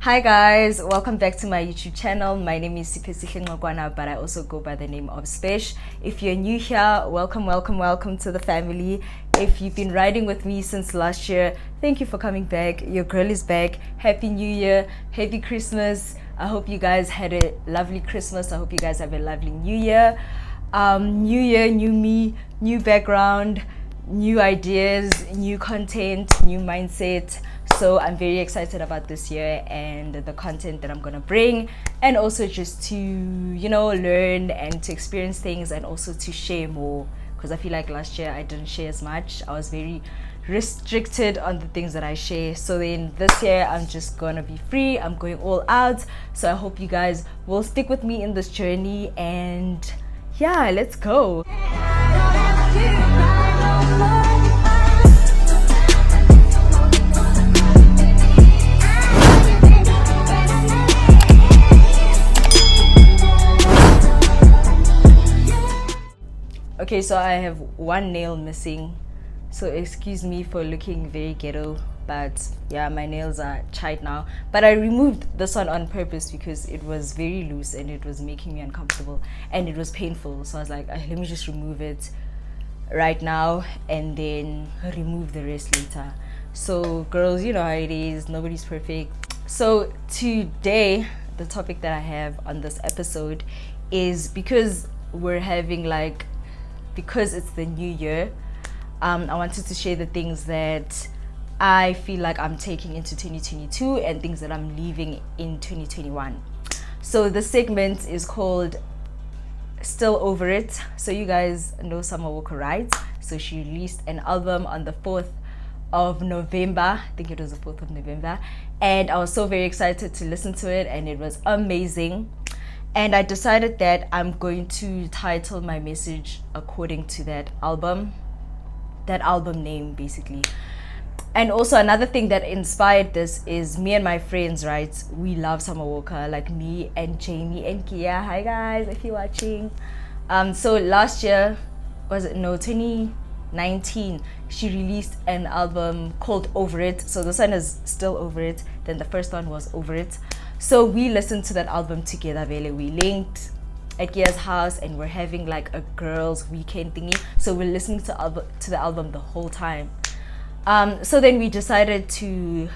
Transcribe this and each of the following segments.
Hi guys, welcome back to my YouTube channel. My name is SelfEsteem, but I also go by the name of Spesh. If you're new here, welcome to the family. If you've been riding with me since last year, thank you for coming back. Your girl is back. Happy New Year, Happy Christmas. I hope you guys had a lovely Christmas. I hope you guys have a lovely New Year. New year, new me, new background, new ideas, new content, new mindset. So I'm very excited about this year and the content that I'm gonna bring, and also just to learn and to experience things, and also to share more, because I feel like last year I didn't share as much. I was very restricted on the things that I share. So then this year I'm just gonna be free. I'm going all out. So I hope you guys will stick with me in this journey, and yeah, let's go. Okay, so I have one nail missing, so excuse me for looking very ghetto, but yeah, my nails are tight now. But I removed this one on purpose because it was very loose and it was making me uncomfortable and it was painful. So I was like, let me just remove it right now and then remove the rest later. So girls, you know how it is, nobody's perfect. So today, the topic that I have on this episode is, because we're having because it's the new year, I wanted to share the things that I feel like I'm taking into 2022 and things that I'm leaving in 2021. So the segment is called Still Over It. So you guys know Summer Walker, right? So she released an album on the 4th of November. I think it was the 4th of November. And I was so very excited to listen to it, and it was amazing. And I decided that I'm going to title my message according to that album name, basically. And also another thing that inspired this is me and my friends, right? We love Summer Walker, like me and Jamie and Kia. Hi guys, if you're watching. So last year, 2019, she released an album called Over It. So this one is Still Over It. Then the first one was Over It. So we listened to that album together, Vele. We linked at Kia's house and we're having like a girls' weekend thingy. So we're listening to the album the whole time. So then we decided to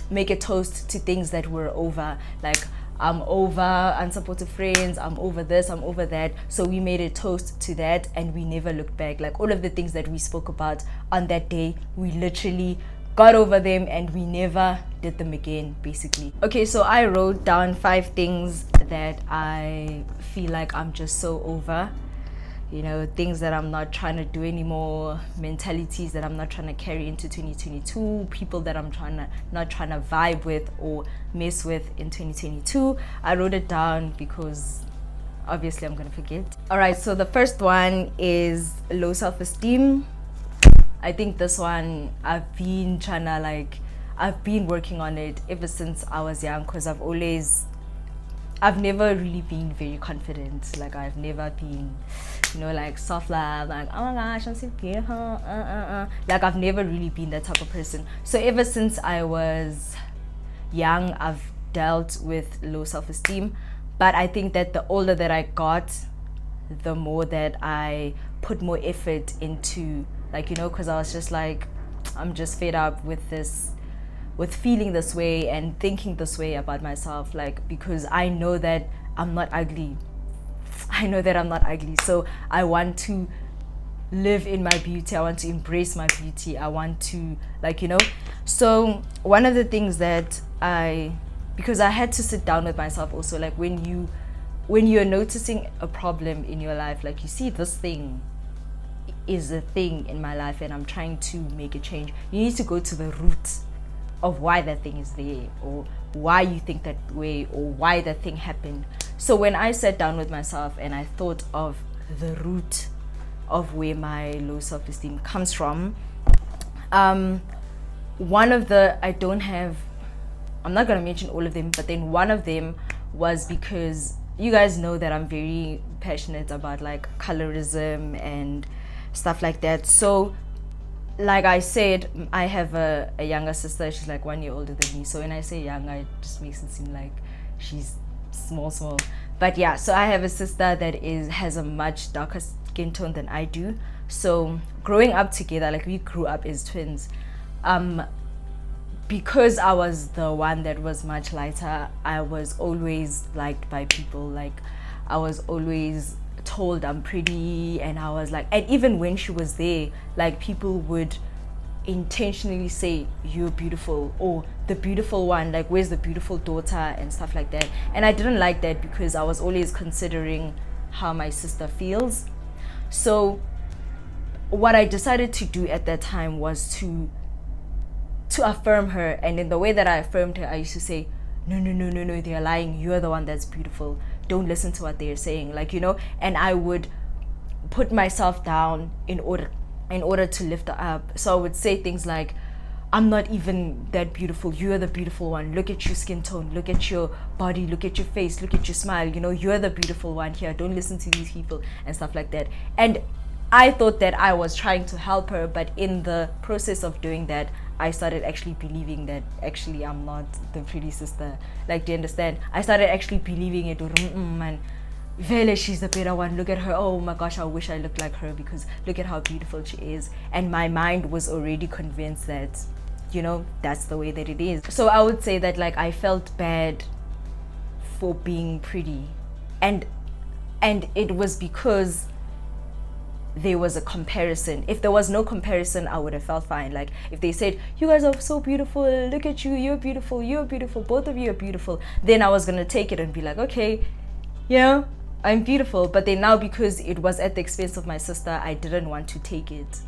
make a toast to things that we're over. Like, I'm over unsupportive friends, I'm over this, I'm over that. So we made a toast to that, and we never looked back. Like, all of the things that we spoke about on that day, we literally got over them and we never did them again, basically. Okay, so I wrote down 5 things that I feel like I'm just so over. Things that I'm not trying to do anymore, mentalities that I'm not trying to carry into 2022, people that I'm not trying to vibe with or mess with in 2022. I wrote it down because obviously I'm gonna forget. All right, so the first one is low self-esteem. I think this one, I've been working on it ever since I was young, because I've never really been very confident. Like, I've never been, like self-love, like, oh my gosh, I'm so beautiful, Like, I've never really been that type of person. So ever since I was young, I've dealt with low self-esteem. But I think that the older that I got, the more that I put more effort into, because I was just like, I'm just fed up with feeling this way and thinking this way about myself, because I know that I'm not ugly. So I want to live in my beauty. I want to embrace my beauty. I want to, So one of the things that because I had to sit down with myself also, like, when you're noticing a problem in your life, like, you see this thing is a thing in my life and I'm trying to make a change, you need to go to the root of why that thing is there, or why you think that way, or why that thing happened. So when I sat down with myself and I thought of the root of where my low self-esteem comes from, one of the, I'm not gonna mention all of them, but then one of them was because you guys know that I'm very passionate about like colorism and stuff like that. So like I said, I have a younger sister. She's like 1 year older than me. So when I say younger, it just makes it seem like she's small. But yeah, so I have a sister that has a much darker skin tone than I do. So growing up together, like we grew up as twins, because I was the one that was much lighter, I was always liked by people. Like I was always told I'm pretty, and I was like, and even when she was there, like people would intentionally say you're beautiful, or the beautiful one, like where's the beautiful daughter, and stuff like that. And I didn't like that because I was always considering how my sister feels. So what I decided to do at that time was to affirm her. And in the way that I affirmed her, I used to say, no, they're lying, you're the one that's beautiful, don't listen to what they're saying, like, and I would put myself down in order to lift her up. So I would say things like, I'm not even that beautiful, you're the beautiful one, look at your skin tone, look at your body, look at your face, look at your smile, you're the beautiful one here, don't listen to these people, and stuff like that. And I thought that I was trying to help her, but in the process of doing that, I started actually believing that actually I'm not the pretty sister. Like, do you understand? I started actually believing it. Man, Vele, she's the better one. Look at her. Oh my gosh, I wish I looked like her because look at how beautiful she is. And my mind was already convinced that, that's the way that it is. So I would say that, like, I felt bad for being pretty. And it was because there was a comparison. If there was no comparison, I would have felt fine. Like if they said, you guys are so beautiful, look at you, you're beautiful, both of you are beautiful, then I was gonna take it and be like, okay, I'm beautiful. But then now, because it was at the expense of my sister, I didn't want to take it,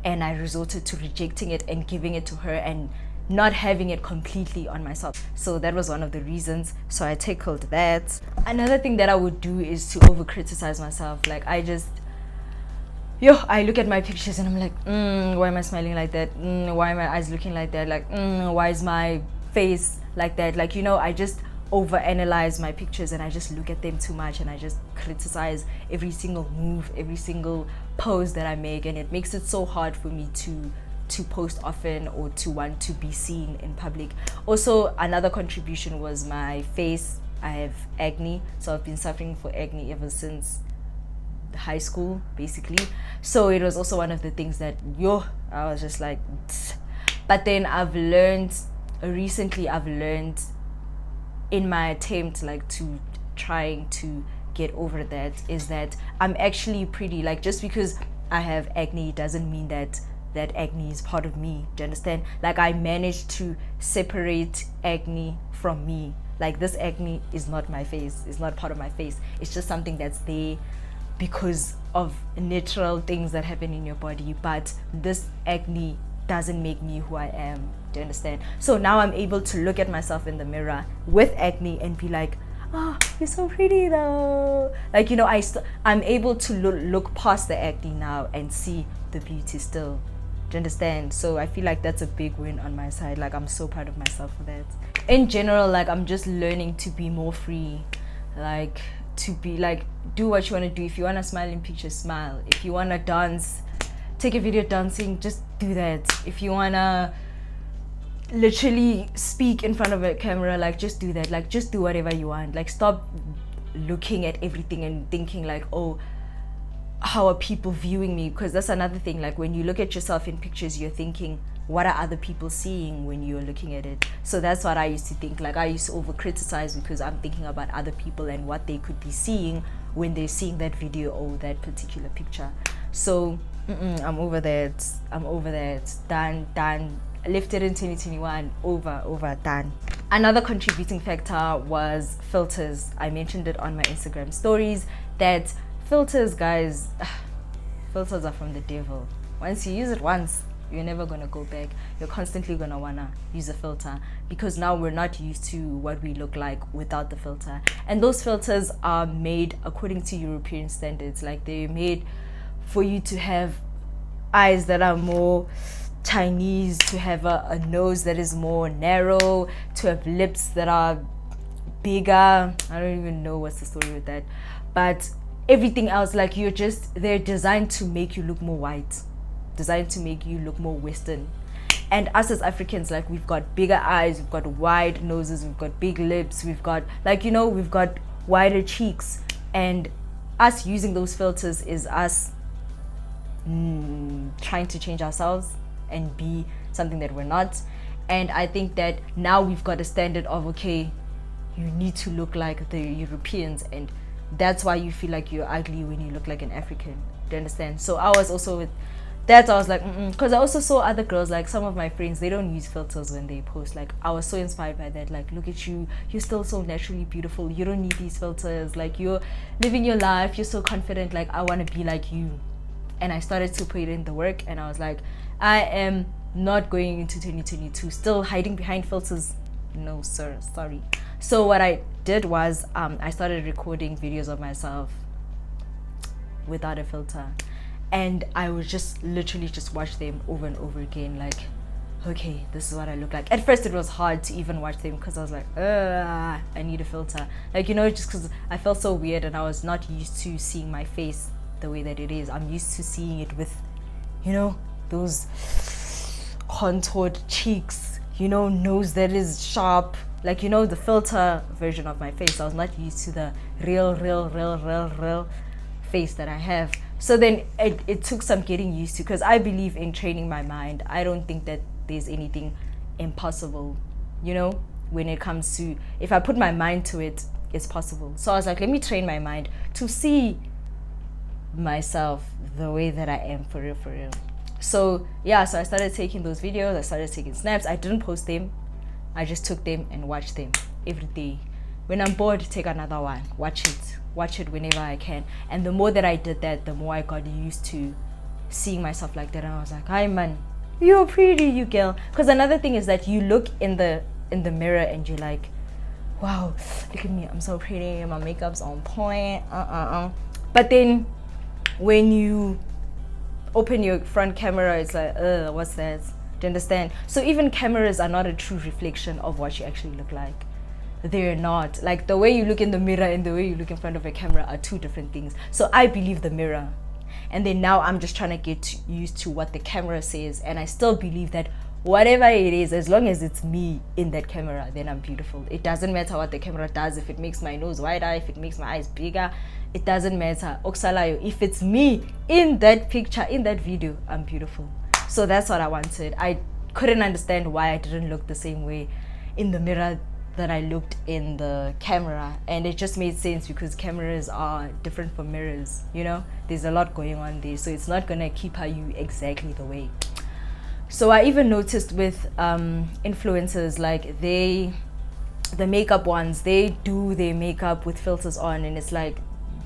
and I resorted to rejecting it and giving it to her and not having it completely on myself. So that was one of the reasons. So I tackled that. Another thing that I would do is to over criticize myself. Like I look at my pictures and I'm like, why am I smiling like that? Why are my eyes looking like that? Like, why is my face like that? Like, I just overanalyze my pictures and I just look at them too much, and I just criticize every single move, every single pose that I make, and it makes it so hard for me to post often or to want to be seen in public. Also, another contribution was my face. I have acne, so I've been suffering for acne ever since high school, basically. So it was also one of the things that I was just like, tss. But then recently I've learned in my attempt, like, to trying to get over that, is that I'm actually pretty. Like, just because I have acne doesn't mean that acne is part of me. Do you understand? Like, I managed to separate acne from me. Like, this acne is not my face, it's not part of my face, it's just something that's there because of natural things that happen in your body. But this acne doesn't make me who I am. Do you understand? So now I'm able to look at myself in the mirror with acne and be like, you're so pretty though. Like, I'm able to look past the acne now and see the beauty still. Do you understand? So I feel like that's a big win on my side. Like, I'm so proud of myself for that. In general, like, I'm just learning to be more free. Like, to be like, do what you want to do. If you want to smile in pictures, smile. If you want to dance, take a video dancing, just do that. If you want to literally speak in front of a camera, like, just do that. Like, just do whatever you want. Like, stop looking at everything and thinking like, oh, how are people viewing me? Because that's another thing. Like, when you look at yourself in pictures, you're thinking, what are other people seeing when you're looking at it? So that's what I used to think. Like, I used to over criticize because I'm thinking about other people and what they could be seeing when they're seeing that video or that particular picture. So I'm over that. Done. Lifted in 2021. Over, done. Another contributing factor was filters. I mentioned it on my Instagram stories that filters, guys, filters are from the devil. Once you use it once, you're never gonna go back. You're constantly gonna wanna use a filter because now we're not used to what we look like without the filter. And those filters are made according to European standards. Like, they're made for you to have eyes that are more Chinese, to have a nose that is more narrow, to have lips that are bigger. I don't even know what's the story with that. But everything else, like, they're designed to make you look more white. designed to make you look more Western. And us as Africans, like, we've got bigger eyes, we've got wide noses, we've got big lips, we've got, like, you know, we've got wider cheeks. And us using those filters is us trying to change ourselves and be something that we're not. And I think that now we've got a standard of, okay, you need to look like the Europeans, and that's why you feel like you're ugly when you look like an African. Do you understand? So I was also with that, I was like, because I also saw other girls, like some of my friends, they don't use filters when they post. Like, I was so inspired by that. Like, look at you, you're still so naturally beautiful, you don't need these filters, like, you're living your life, you're so confident, like, I want to be like you. And I started to put in the work, and I was like, I am not going into 2022 still hiding behind filters. No sir, sorry. So what I did was I started recording videos of myself without a filter, and I would just literally just watch them over and over again, like, okay, this is what I look like. At first it was hard to even watch them because I was like, I need a filter, like, you know, just because I felt so weird and I was not used to seeing my face the way that it is. I'm used to seeing it with, you know, those contoured cheeks, you know, nose that is sharp, like, you know, the filter version of my face. I was not used to the real face that I have. So then it took some getting used to, because I believe in training my mind. I don't think that there's anything impossible, you know, when it comes to, if I put my mind to it, it's possible. So I was like, let me train my mind to see myself the way that I am, for real. So yeah, so I started taking those videos, I started taking snaps. I didn't post them, I just took them and watched them every day. When I'm bored, take another one, watch it whenever I can. And the more that I did that, the more I got used to seeing myself like that. And I was like, hi man, you're pretty, you girl. Because another thing is that you look in the mirror and you're like, wow, look at me, I'm so pretty, my makeup's on point, but then when you open your front camera, it's like, what's that? Do you understand? So even cameras are not a true reflection of what you actually look like. They're not. Like, the way you look in the mirror and the way you look in front of a camera are two different things. So I believe the mirror, and then now I'm just trying to get used to what the camera says, and I still believe that whatever it is, as long as it's me in that camera, then I'm beautiful. It doesn't matter what the camera does. If it makes my nose wider, if it makes my eyes bigger, it doesn't matter. Oksalayo, if it's me in that picture, in that video, I'm beautiful. So that's what I wanted. I couldn't understand why I didn't look the same way in the mirror that I looked in the camera, and it just made sense because cameras are different from mirrors, you know. There's a lot going on there, so it's not gonna keep you exactly the way. So I even noticed with influencers, like the makeup ones, they do their makeup with filters on, and it's like,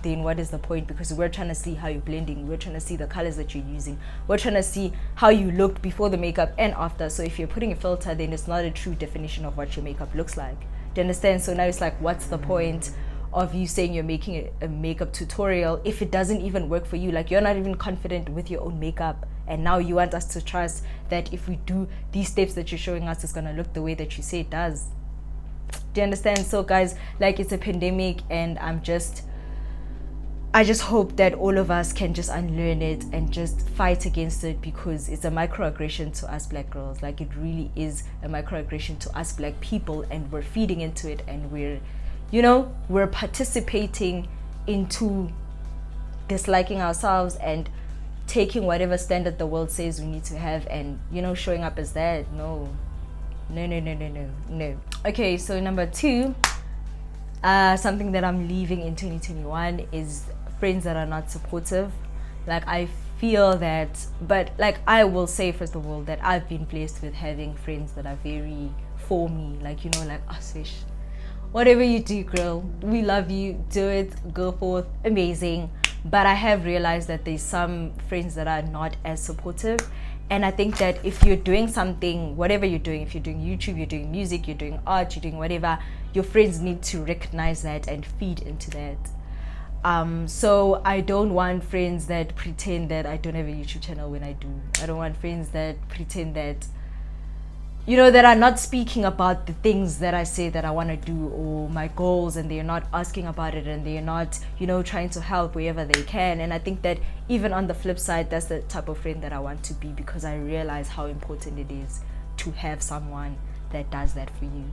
then what is the point? Because we're trying to see how you're blending, we're trying to see the colors that you're using, we're trying to see how you looked before the makeup and after. So if you're putting a filter, then it's not a true definition of what your makeup looks like. Do you understand? So now it's like, what's the point of you saying you're making a makeup tutorial if it doesn't even work for you? Like, you're not even confident with your own makeup, and now you want us to trust that if we do these steps that you're showing us, it's gonna look the way that you say it does. Do you understand? So guys, like, it's a pandemic, and I just hope that all of us can just unlearn it and just fight against it, because it's a microaggression to us black girls. Like, it really is a microaggression to us black people, and we're feeding into it, and we're participating into disliking ourselves and taking whatever standard the world says we need to have, and showing up as that. No. Okay, so number 2, something that I'm leaving in 2021 is friends that are not supportive. Like, I feel that, but like, I will say first of all that I've been blessed with having friends that are very for me, like, like, Fish, whatever you do, girl, we love you, do it, go forth, amazing. But I have realized that there's some friends that are not as supportive. And I think that if you're doing something, whatever you're doing, if you're doing YouTube, you're doing music, you're doing art, you're doing whatever, your friends need to recognize that and feed into that. So I don't want friends that pretend that I don't have a YouTube channel when I do. I don't want friends that pretend that that are not speaking about the things that I say that I want to do, or my goals, and they're not asking about it, and they're not, trying to help wherever they can. And I think that even on the flip side, that's the type of friend that I want to be, because I realize how important it is to have someone that does that for you.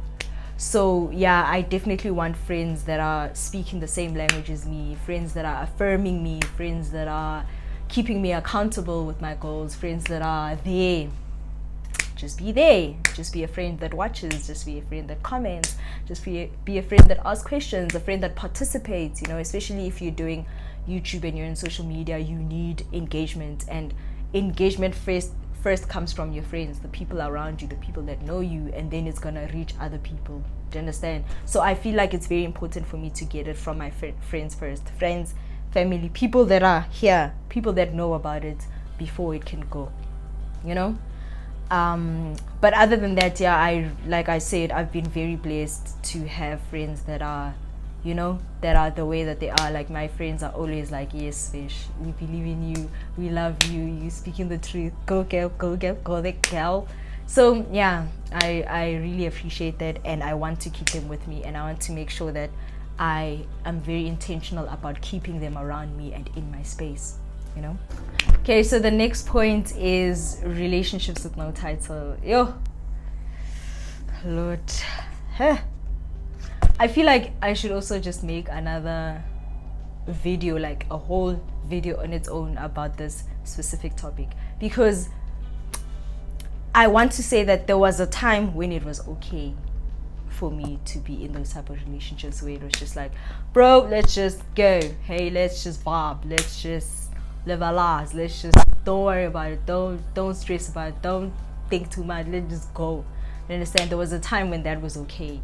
So yeah, I definitely want friends that are speaking the same language as me, friends that are affirming me, friends that are keeping me accountable with my goals, friends that are there. Just be there. Just be a friend that watches. Just be a friend that comments. Just be a friend that asks questions, a friend that participates, especially if you're doing YouTube and you're in social media, you need engagement, and engagement first comes from your friends, the people around you, the people that know you, and then it's gonna reach other people. Do you understand? So I feel like it's very important for me to get it from my friends first. Friends, family, people that are here, people that know about it before it can go, but other than that, yeah, like I said, I've been very blessed to have friends that are, that are the way that they are. Like, my friends are always like, yes, fish, we believe in you, we love you, you speaking the truth, go girl, go girl, go the girl. So yeah, I really appreciate that, and I want to keep them with me, and I want to make sure that I am very intentional about keeping them around me and in my space. Okay, so the next point is relationships with no title. Yo, Lord. I feel like I should also just make another video, like a whole video on its own about this specific topic, because I want to say that there was a time when it was okay for me to be in those type of relationships where it was just like, bro, let's just go. Hey, let's just vibe. Let's just live our lives. Let's just, don't worry about it. Don't stress about it. Don't think too much. Let's just go. You understand? There was a time when that was okay,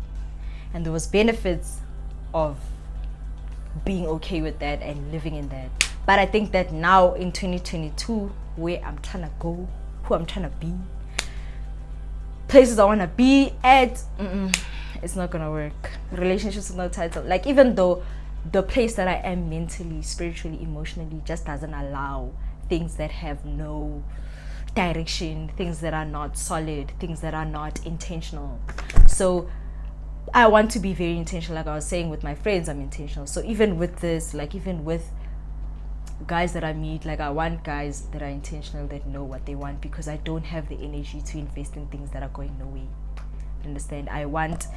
and there was benefits of being okay with that and living in that. But I think that now in 2022, where I'm trying to go, who I'm trying to be, places I want to be at, it's not gonna work. Relationships with no title. Like, even though the place that I am mentally, spiritually, emotionally just doesn't allow things that have no direction, things that are not solid, things that are not intentional. So I want to be very intentional. Like I was saying, with my friends, I'm intentional. So even with this, like even with guys that I meet, like I want guys that are intentional, that know what they want, because I don't have the energy to invest in things that are going nowhere. Understand? I want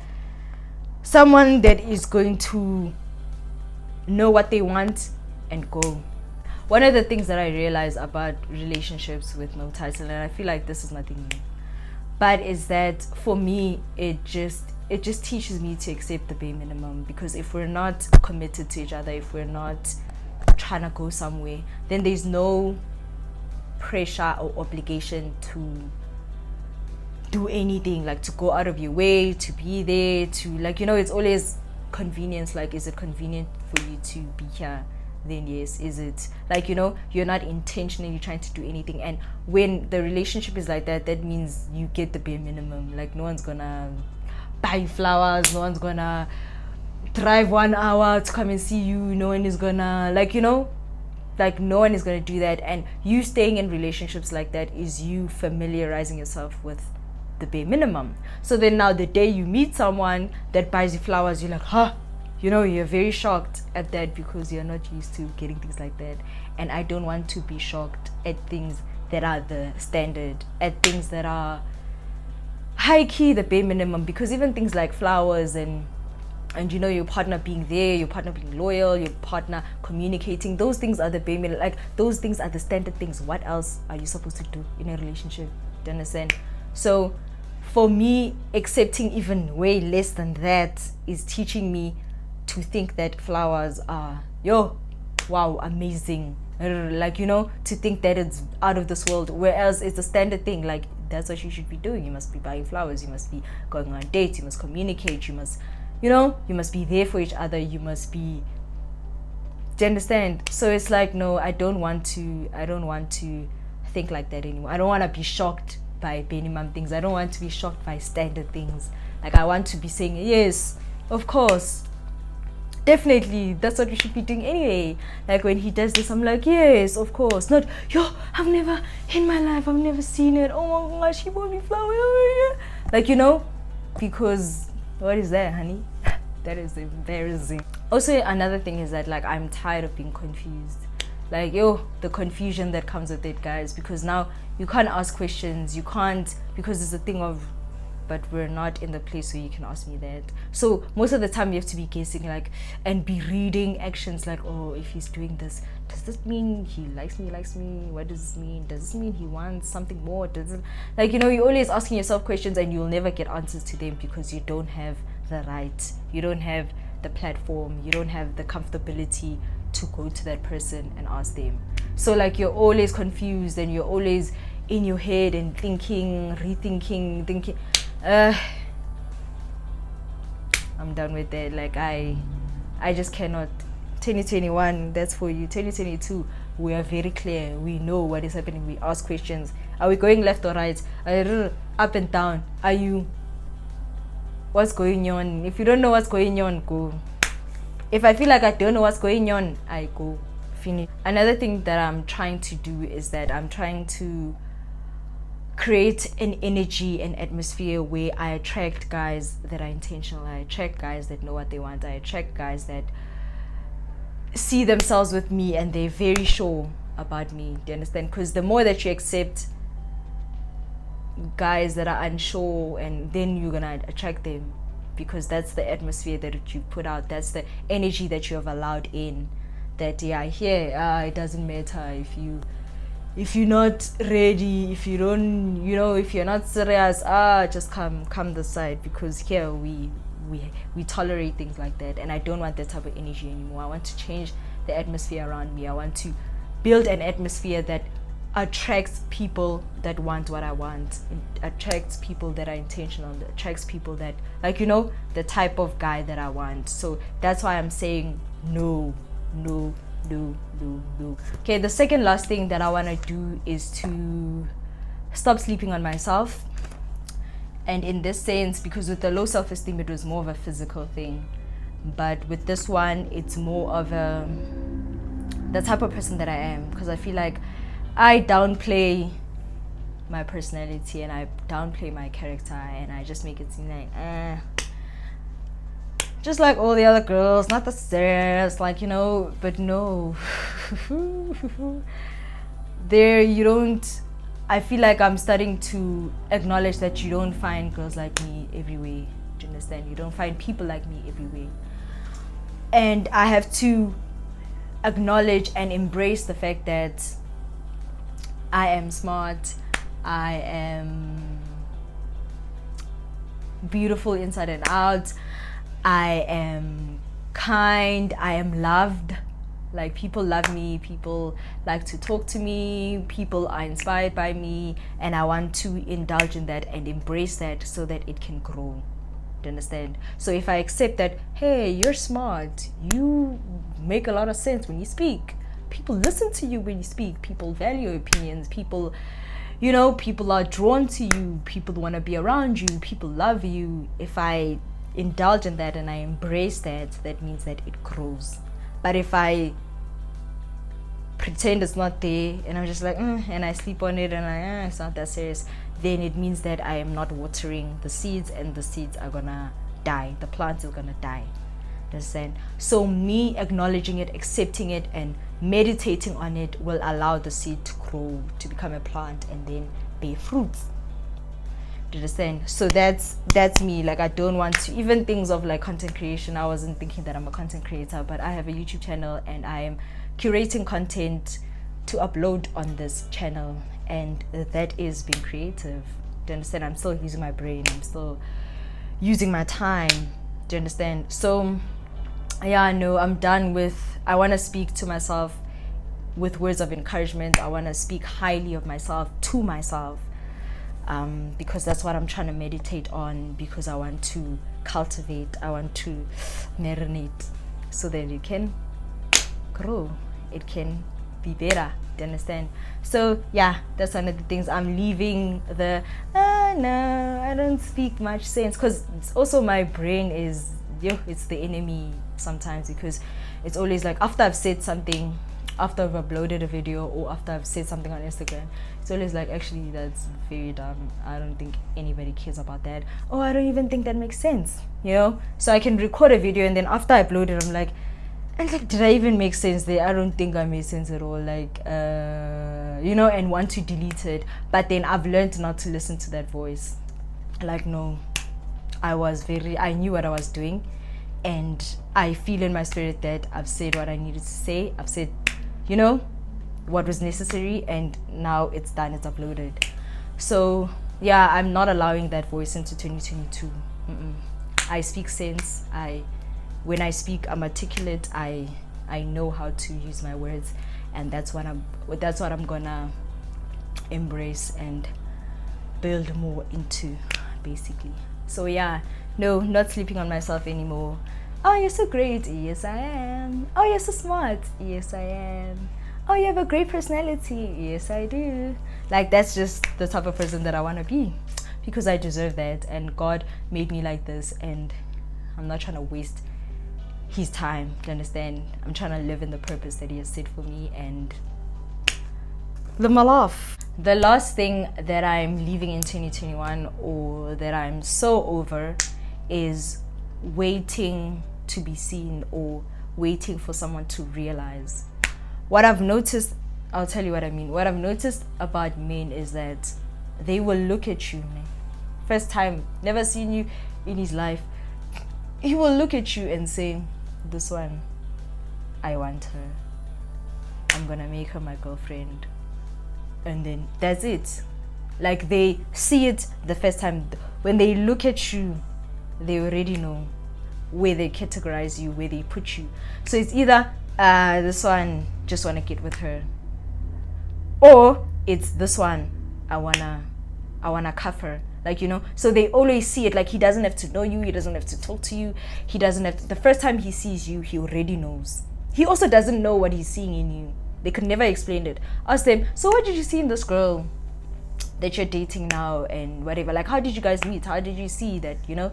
someone that is going to know what they want and go. One of the things that I realize about relationships with no title, and I feel like this is nothing new, but is that for me, it just teaches me to accept the bare minimum. Because if we're not committed to each other, if we're not trying to go somewhere, then there's no pressure or obligation to do anything, like to go out of your way to be there, to, like, it's always convenience. Like, is it convenient for you to be here? Then yes. Is it like, you're not intentionally trying to do anything? And when the relationship is like that, that means you get the bare minimum. Like, no one's gonna buy you flowers, no one's gonna drive 1 hour to come and see you, no one is gonna, like no one is gonna do that. And you staying in relationships like that is you familiarizing yourself with the bare minimum. So then now the day you meet someone that buys you flowers, you're like, you're very shocked at that, because you're not used to getting things like that. And I don't want to be shocked at things that are the standard, at things that are high key, the bare minimum. Because even things like flowers and your partner being there, your partner being loyal, your partner communicating, those things are the bare minimum. Like, those things are the standard things. What else are you supposed to do in a relationship? Do you understand? So for me, accepting even way less than that is teaching me to think that flowers are, wow, amazing. Like, to think that it's out of this world, whereas it's a standard thing. Like, that's what you should be doing. You must be buying flowers, you must be going on dates, you must communicate, you must, you must be there for each other, you must be, do you understand? So it's like, no, I don't want to think like that anymore. I don't want to be shocked by minimum things. I don't want to be shocked by standard things. Like, I want to be saying, yes, of course, definitely, that's what we should be doing anyway. Like, when he does this, I'm like, yes, of course. Not, I've never, in my life, I've never seen it. Oh my gosh, he bought me flowers. Like, you know, because what is that, honey? That is embarrassing. Also, another thing is that, like, I'm tired of being confused. Like, yo, the confusion that comes with it, guys, because now you can't ask questions. You can't, because it's a thing of, but we're not in the place where you can ask me that. So most of the time you have to be guessing, like, and be reading actions, like, oh, if he's doing this, does this mean he likes me? What does this mean? Does this mean he wants something more? Does it, like, you know, you're always asking yourself questions and you'll never get answers to them because you don't have the right, you don't have the platform, you don't have the comfortability to go to that person and ask them. So, like, you're always confused and you're always in your head and thinking, rethinking, I'm done with that. Like, I just cannot. 2021, that's for you. 2022, we are very clear. We know what is happening. We ask questions. Are we going left or right? Up and down? Are you, what's going on? If you don't know what's going on, go. If I feel like I don't know what's going on, I go. Finish. Another thing that I'm trying to do is that I'm trying to create an energy and atmosphere where I attract guys that are intentional. I attract guys that know what they want. I attract guys that see themselves with me and they're very sure about me. Do you understand? Because the more that you accept guys that are unsure, and then you're gonna attract them, because that's the atmosphere that you put out. That's the energy that you have allowed in. That, yeah, here, it doesn't matter if you're not ready, if you don't, you know, if you're not serious, just come this side, because here we tolerate things like that, and I don't want that type of energy anymore. I want to change the atmosphere around me. I want to build an atmosphere that attracts people that want what I want. It attracts people that are intentional. It attracts people that, like, you know, the type of guy that I want. So that's why I'm saying no. Okay, the second last thing that I want to do is to stop sleeping on myself. And in this sense, because with the low self-esteem, it was more of a physical thing, but with this one, it's more of the type of person that I am, because I feel like I downplay my personality and I downplay my character, and I just make it seem like just like all the other girls, not the serious, like, you know. But no, there you don't. I feel like I'm starting to acknowledge that you don't find girls like me everywhere. Do you understand? You don't find people like me everywhere. And I have to acknowledge and embrace the fact that I am smart, I am beautiful inside and out, I am kind, I am loved. Like, people love me, people like to talk to me, people are inspired by me, and I want to indulge in that and embrace that so that it can grow. Do you understand? So if I accept that, hey, you're smart, you make a lot of sense when you speak, people listen to you when you speak, people value your opinions, people, you know, people are drawn to you, people want to be around you, people love you. If I indulge in that and I embrace that, that means that it grows. But if I pretend it's not there and I'm just like, and I sleep on it and it's not that serious, then it means that I am not watering the seeds, and the seeds are gonna die, the plant is gonna die. Understand? So me acknowledging it, accepting it, and meditating on it will allow the seed to grow, to become a plant, and then bear fruits. Do you understand? So that's me. Like, I don't want to, even things of like content creation, I wasn't thinking that I'm a content creator, but I have a YouTube channel and I am curating content to upload on this channel, and that is being creative. Do you understand? I'm still using my brain, I'm still using my time. Do you understand? So yeah, no, I'm done with, I want to speak to myself with words of encouragement. I want to speak highly of myself to myself, because that's what I'm trying to meditate on, because I want to cultivate, I want to marinate, so that it can grow, it can be better. Do you understand? So yeah, that's one of the things. I'm leaving the no, I don't speak much sense, because it's also my brain is, it's the enemy sometimes, because it's always like, after I've said something after I've uploaded a video or after I've said something on Instagram, it's always like, actually, that's very dumb. I don't think anybody cares about that. Oh, I don't even think that makes sense, you know? So I can record a video, and then after I upload it, I'm like, and like, did I even make sense there? I don't think I made sense at all. Like, you know, and want to delete it. But then I've learned not to listen to that voice. Like, no, I knew what I was doing. And I feel in my spirit that I've said what I needed to say. I've said, you know, what was necessary. And now it's done. It's uploaded. So, yeah, I'm not allowing that voice into 2022. I speak sense. When I speak, I'm articulate. I know how to use my words, and that's what I'm gonna embrace and build more into, basically. So yeah, no, not sleeping on myself anymore. Oh, you're so great. Yes, I am. Oh, you're so smart. Yes, I am. Oh, you have a great personality. Yes, I do. Like, that's just the type of person that I want to be, because I deserve that, and God made me like this, and I'm not trying to waste his time. Do you understand? I'm trying to live in the purpose that he has set for me and live my life. The last thing that I'm leaving in 2021, or that I'm so over, is waiting to be seen or waiting for someone to realize. What I've noticed, I'll tell you what I mean. What I've noticed about men is that they will look at you, man. First time, never seen you in his life. He will look at you and say, this one, I want her. I'm gonna make her my girlfriend. And then that's it. Like, they see it the first time. When they look at you, they already know where they categorize you, where they put you. So it's either this one, just wanna get with her, or it's this one, I wanna cuff her. Like, you know, so they always see it. Like, he doesn't have to know you, he doesn't have to talk to you, he doesn't have to, the first time he sees you, he already knows. He also doesn't know what he's seeing in you. They could never explain it. Ask them, so what did you see in this girl that you're dating now, and whatever? Like, how did you guys meet? How did you see that? You know,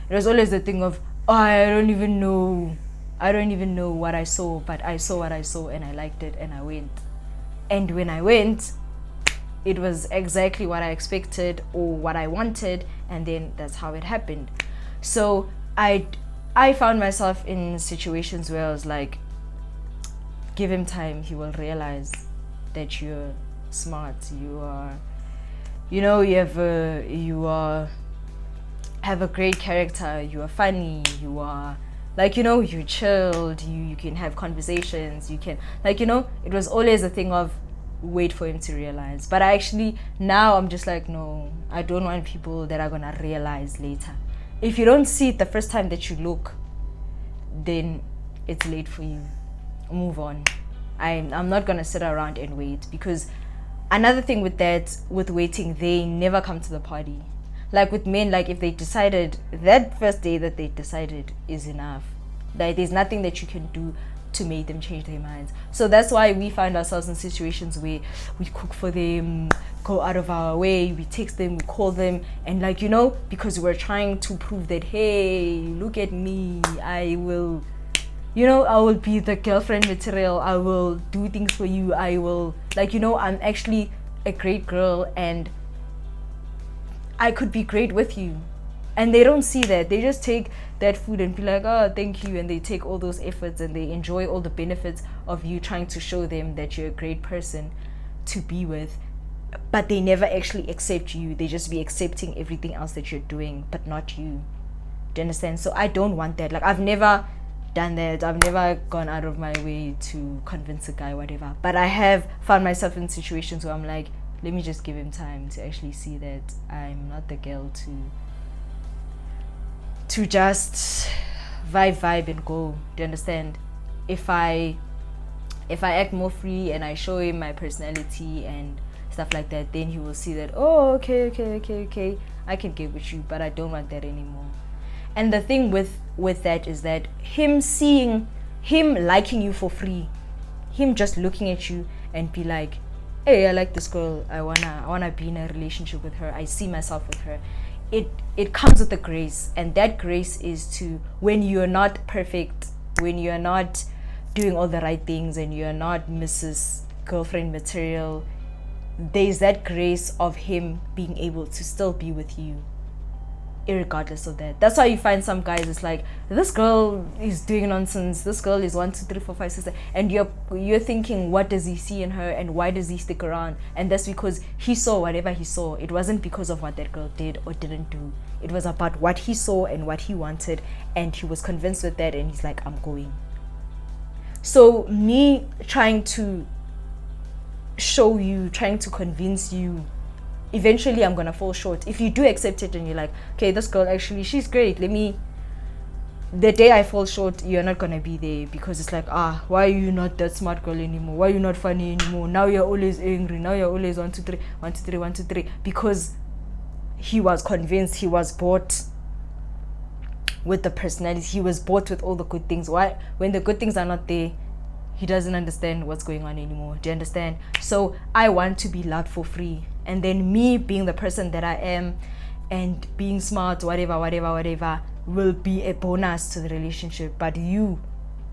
it was always the thing of, oh, I don't even know what I saw, but I saw what I saw, and I liked it, and I went. And when I went, it was exactly what I expected or what I wanted, and then that's how it happened. So I found myself in situations where I was like, give him time, he will realize that you're smart, you are, you know, have a great character, you are funny, you are, like, you know, you're chilled, you can have conversations, you can, like, you know, it was always a thing of wait for him to realize. But now I'm just like, no, I don't want people that are gonna realize later. If you don't see it the first time that you look, then it's late for you. Move on. I'm not gonna sit around and wait, because another thing with waiting, they never come to the party. Like with men, like if they decided, that first day that they decided is enough. Like, there's nothing that you can do to make them change their minds. So that's why we find ourselves in situations where we cook for them, go out of our way, we text them, we call them, and like, you know, because we're trying to prove that, hey, look at me, I will be the girlfriend material, I will do things for you, I will, like, you know, I'm actually a great girl and I could be great with you. And they don't see that. They just take that food and be like, oh, thank you. And they take all those efforts and they enjoy all the benefits of you trying to show them that you're a great person to be with. But they never actually accept you. They just be accepting everything else that you're doing, but not you. Do you understand? So I don't want that. Like, I've never done that. I've never gone out of my way to convince a guy, whatever. But I have found myself in situations where I'm like, let me just give him time to actually see that I'm not the girl to just vibe and go. Do you understand? If I act more free and I show him my personality and stuff like that, then he will see that, oh, okay, I can get with you, but I don't want that anymore. And the thing with that is that him liking you for free, him just looking at you and be like, hey, I like this girl, I wanna be in a relationship with her, I see myself with her. It comes with a grace, and that grace is to, when you're not perfect, when you're not doing all the right things and you're not Mrs. Girlfriend material, there's that grace of him being able to still be with you irregardless of that. That's why you find some guys, it's like, this girl is doing nonsense, this girl is 1 2 3 4 5 6 7, and you're thinking, what does he see in her and why does he stick around? And that's because he saw whatever he saw. It wasn't because of what that girl did or didn't do. It was about what he saw and what he wanted, and he was convinced with that, and he's like, I'm going. So me trying to show you, trying to convince you, eventually I'm gonna fall short. If you do accept it and you're like, okay, this girl actually, she's great, the day I fall short, you're not gonna be there, because it's like, why are you not that smart girl anymore? Why are you not funny anymore? Now you're always angry, now you're always 1 2 3 1 2 3 1 2 3, because he was convinced, he was bought with the personality, he was bought with all the good things. Why, when the good things are not there, he doesn't understand what's going on anymore. Do you understand? So I want to be loved for free, and then me being the person that I am and being smart, whatever will be a bonus to the relationship. But you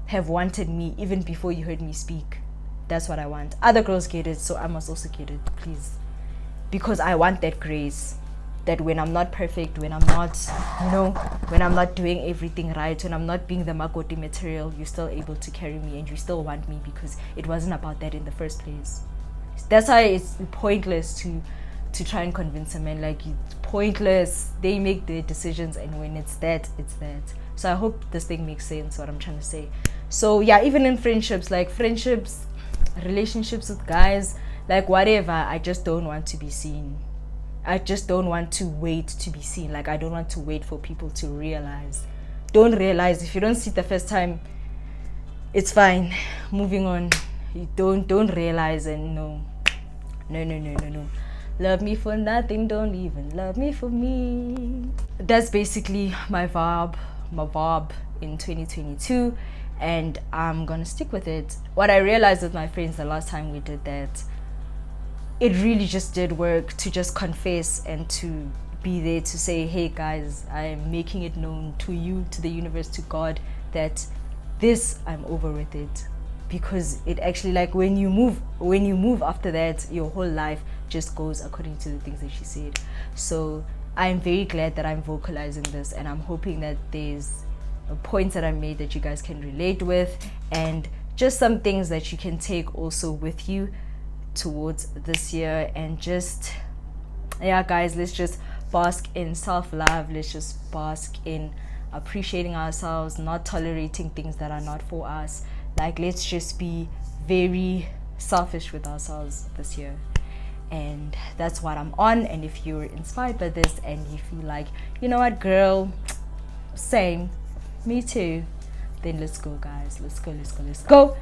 have wanted me even before you heard me speak. That's what I want. Other girls get it, so I must also get it, please, because I want that grace, that when I'm not perfect, when I'm not, when I'm not doing everything right, when I'm not being the Makoti material, you're still able to carry me and you still want me, because it wasn't about that in the first place. That's why it's pointless to try and convince a man. Like, it's pointless. They make their decisions, and when it's that, it's that. So I hope this thing makes sense, what I'm trying to say. So yeah, even in friendships, relationships with guys, like whatever, I just don't want to be seen. I just don't want to wait to be seen. Like, I don't want to wait for people to realize. Don't realize. If you don't see it the first time, it's fine. Moving on. You don't realize, and no. Love me for nothing, don't even love me for me. That's basically my vibe in 2022, and I'm gonna stick with it. What I realized with my friends the last time we did that, it really just did work to just confess and to be there to say, hey guys, I am making it known to you, to the universe, to God, that this, I'm over with it. Because it actually, like, when you move after that, your whole life just goes according to the things that she said. So I'm very glad that I'm vocalizing this, and I'm hoping that there's points that I made that you guys can relate with, and just some things that you can take also with you towards this year. And just, yeah guys, let's just bask in self-love. Let's just bask in appreciating ourselves, not tolerating things that are not for us. Like, let's just be very selfish with ourselves this year. And that's what I'm on. And if you're inspired by this and you feel like, you know what, girl, same, me too, then let's go guys, let's go.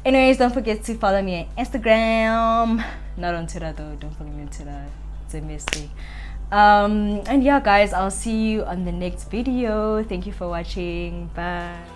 Anyways, don't forget to follow me on Instagram. Not on Twitter though, don't follow me on Twitter, it's a mistake. And yeah guys, I'll see you on the next video. Thank you for watching. Bye.